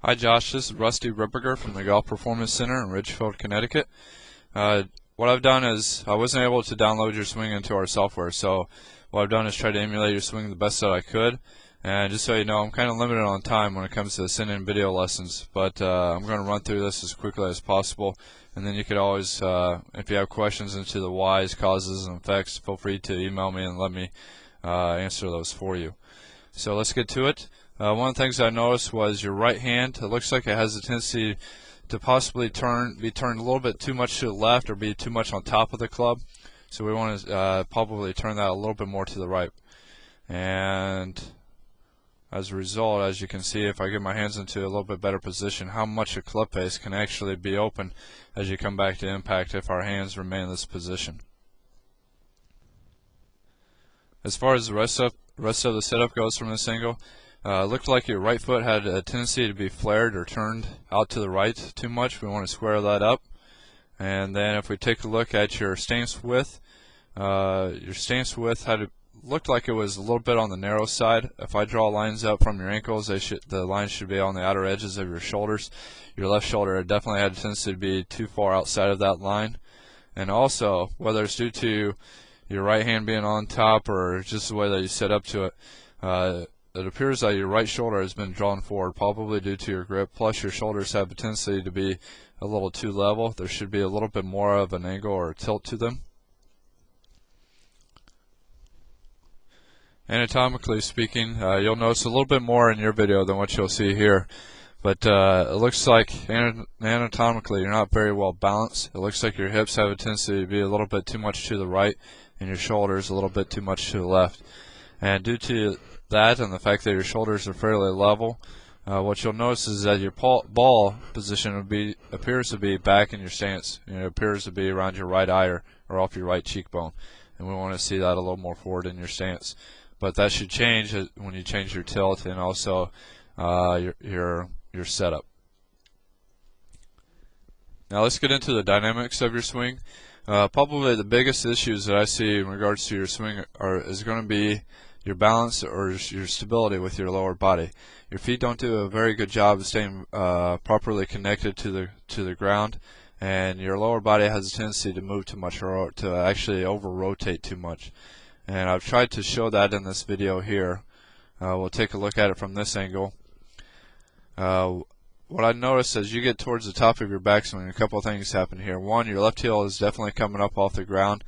Hi Josh, this is Rusty Ripperger from the Golf Performance Center in Ridgefield, Connecticut. What I've done is I wasn't able to download your swing into our software, so what I've done is try to emulate your swing the best that I could. And just so you know, I'm kind of limited on time when it comes to sending video lessons, but I'm going to run through this as quickly as possible. And then you could always, if you have questions into the whys, causes, and effects, feel free to email me and let me answer those for you. So let's get to it. One of the things I noticed was your right hand. It looks like it has a tendency to possibly be turned a little bit too much to the left or be too much on top of the club. So we want to probably turn that a little bit more to the right. And as a result, as you can see, if I get my hands into a little bit better position, how much a club face can actually be open as you come back to impact if our hands remain in this position. As far as the rest of the setup goes from this angle, it looked like your right foot had a tendency to be flared or turned out to the right too much. We want to square that up. And then if we take a look at your stance width looked like it was a little bit on the narrow side. If I draw lines up from your ankles, the lines should be on the outer edges of your shoulders. Your left shoulder definitely had a tendency to be too far outside of that line. And also, whether it's due to your right hand being on top or just the way that you set up to it, it appears that your right shoulder has been drawn forward, probably due to your grip, plus your shoulders have a tendency to be a little too level. There should be a little bit more of an angle or a tilt to them. Anatomically speaking, you'll notice a little bit more in your video than what you'll see here. But it looks like anatomically you're not very well balanced. It looks like your hips have a tendency to be a little bit too much to the right and your shoulders a little bit too much to the left. And due to that and the fact that your shoulders are fairly level, what you'll notice is that your ball position appears to be back in your stance. It appears to be around your right eye or off your right cheekbone. And we want to see that a little more forward in your stance. But that should change when you change your tilt and also your setup. Now let's get into the dynamics of your swing. Probably the biggest issues that I see in regards to your swing is going to be your balance or your stability with your lower body. Your feet don't do a very good job of staying properly connected to the ground, and your lower body has a tendency to move too much or to actually over-rotate too much. And I've tried to show that in this video here. We'll take a look at it from this angle. What I noticed as you get towards the top of your backswing, a couple of things happen here. One, your left heel is definitely coming up off the ground.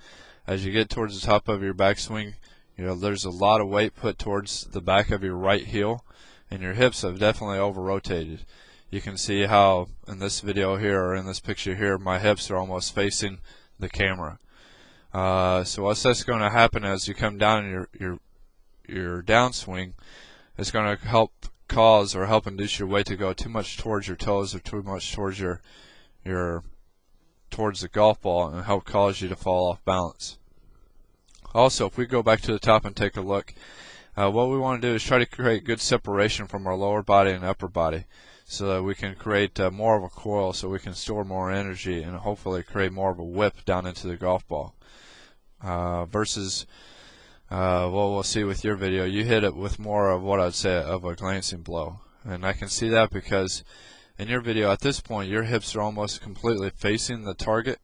As you get towards the top of your backswing, there's a lot of weight put towards the back of your right heel, and your hips have definitely over-rotated. You can see how in this video here, or in this picture here, my hips are almost facing the camera. So what's that's going to happen as you come down in your downswing, it's going to help induce your weight to go too much towards your toes or too much towards towards the golf ball, and help cause you to fall off balance. Also, if we go back to the top and take a look, what we want to do is try to create good separation from our lower body and upper body, so that we can create more of a coil, so we can store more energy and hopefully create more of a whip down into the golf ball. Versus what we'll see with your video, you hit it with more of what I'd say of a glancing blow. And I can see that because in your video at this point your hips are almost completely facing the target.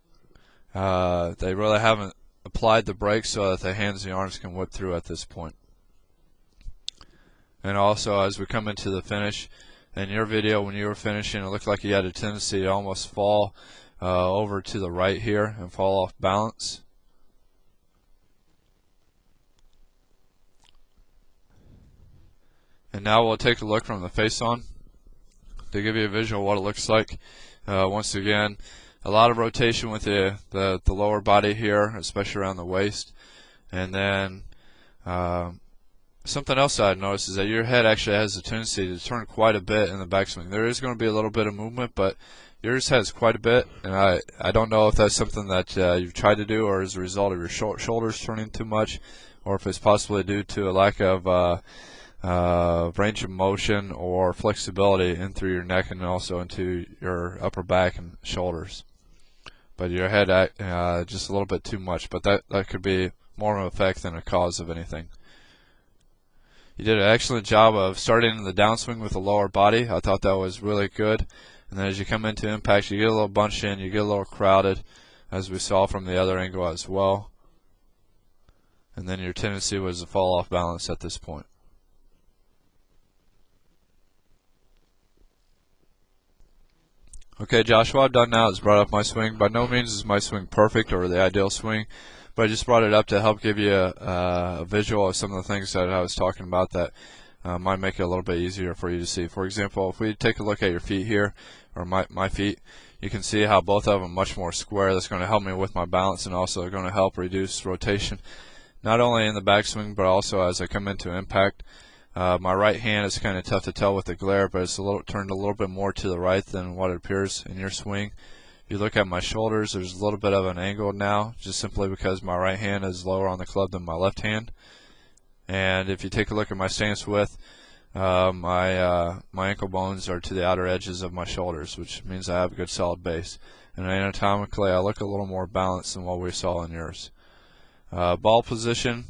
They really haven't applied the brakes so that the hands and the arms can whip through at this point. And also, as we come into the finish, in your video when you were finishing, it looked like you had a tendency to almost fall over to the right here and fall off balance. And now we'll take a look from the face on to give you a visual of what it looks like. Once again, a lot of rotation with the lower body here, especially around the waist. And then something else I noticed is that your head actually has a tendency to turn quite a bit in the backswing. There is going to be a little bit of movement, but yours has quite a bit. And I don't know if that's something that you've tried to do or as a result of your shoulders turning too much, or if it's possibly due to a lack of range of motion or flexibility in through your neck and also into your upper back and shoulders. But your head just a little bit too much, but that could be more of an effect than a cause of anything. You did an excellent job of starting in the downswing with the lower body. I thought that was really good. And then as you come into impact, you get a little bunched in, you get a little crowded, as we saw from the other angle as well. And then your tendency was to fall off balance at this point. Okay, Josh, what I've done now is brought up my swing. By no means is my swing perfect or the ideal swing, but I just brought it up to help give you a visual of some of the things that I was talking about that might make it a little bit easier for you to see. For example, if we take a look at your feet here, or my feet, you can see how both of them are much more square. That's going to help me with my balance and also going to help reduce rotation, not only in the backswing but also as I come into impact. My right hand is kind of tough to tell with the glare, but it's turned a little bit more to the right than what it appears in your swing. If you look at my shoulders, there's a little bit of an angle now, just simply because my right hand is lower on the club than my left hand. And if you take a look at my stance width, my ankle bones are to the outer edges of my shoulders, which means I have a good solid base. And anatomically, I look a little more balanced than what we saw in yours. Ball position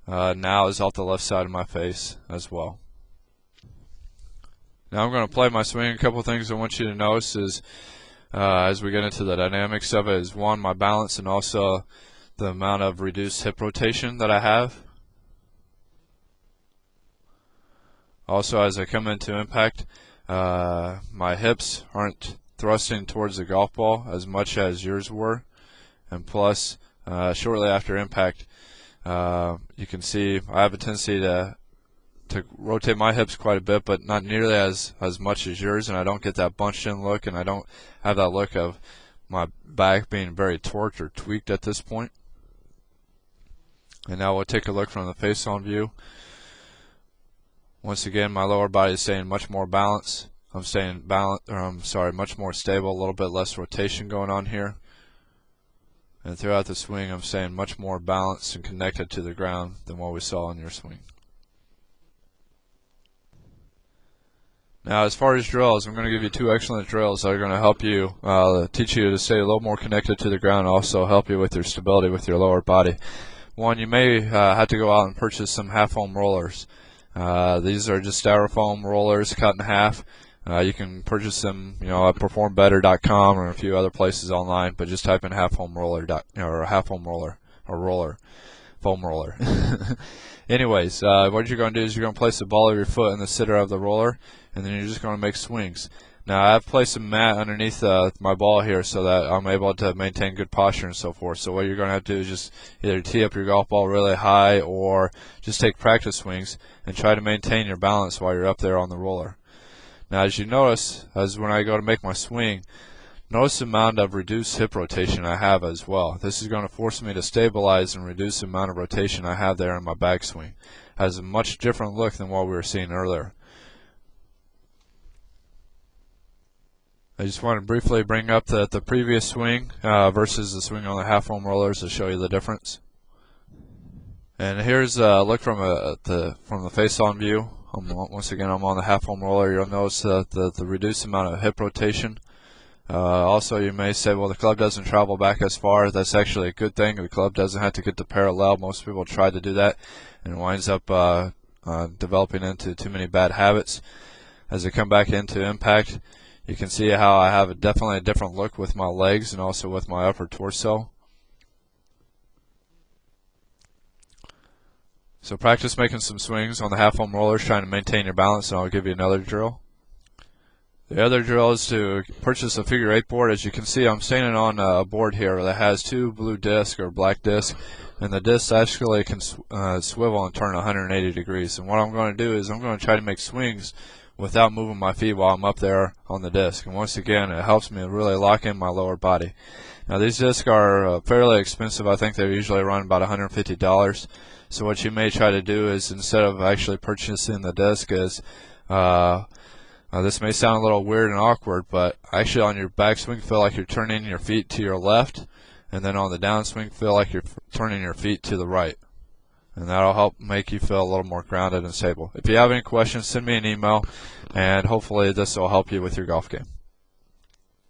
now is off the left side of my face as well. Now I'm going to play my swing. A couple of things I want you to notice is as we get into the dynamics of it is, one, my balance and also the amount of reduced hip rotation that I have. Also, as I come into impact, my hips aren't thrusting towards the golf ball as much as yours were. And plus, shortly after impact, you can see I have a tendency to rotate my hips quite a bit, but not nearly as much as yours, and I don't get that bunched in look, and I don't have that look of my back being very torqued or tweaked at this point. And now we'll take a look from the face-on view. Once again, my lower body is staying much more balanced. I'm staying much more stable, a little bit less rotation going on here. And throughout the swing, I'm staying much more balanced and connected to the ground than what we saw in your swing. Now, as far as drills, I'm going to give you two excellent drills that are going to help you, teach you to stay a little more connected to the ground, also help you with your stability with your lower body. One, you may have to go out and purchase some half-foam rollers. These are just styrofoam rollers cut in half. You can purchase them, at performbetter.com or a few other places online, but just type in half-foam roller foam roller. Anyways, what you're going to do is you're going to place the ball of your foot in the center of the roller, and then you're just going to make swings. Now, I've placed a mat underneath my ball here so that I'm able to maintain good posture and so forth. So what you're going to have to do is just either tee up your golf ball really high or just take practice swings and try to maintain your balance while you're up there on the roller. Now, as you notice, as when I go to make my swing, notice the amount of reduced hip rotation I have as well. This is going to force me to stabilize and reduce the amount of rotation I have there in my backswing. It has a much different look than what we were seeing earlier. I just want to briefly bring up the previous swing versus the swing on the half-foam rollers to show you the difference. And here's a look from the face-on view. Once again, I'm on the half-foam roller. You'll notice the reduced amount of hip rotation. Also, you may say, well, the club doesn't travel back as far. That's actually a good thing. The club doesn't have to get to parallel. Most people try to do that, and it winds up developing into too many bad habits. As I come back into impact, you can see how I have definitely a different look with my legs and also with my upper torso. So practice making some swings on the half-foam rollers, trying to maintain your balance, and I'll give you another drill. The other drill is to purchase a figure-8 board. As you can see, I'm standing on a board here that has two blue discs or black discs, and the discs actually can swivel and turn 180 degrees. And what I'm going to do is I'm going to try to make swings without moving my feet while I'm up there on the disc. And once again, it helps me really lock in my lower body. Now, these discs are fairly expensive. I think they usually run about $150. So what you may try to do is, instead of actually purchasing the disc, is this may sound a little weird and awkward, but actually on your backswing, feel like you're turning your feet to your left, and then on the downswing, feel like you're turning your feet to the right. And that'll help make you feel a little more grounded and stable. If you have any questions, send me an email, and hopefully this will help you with your golf game.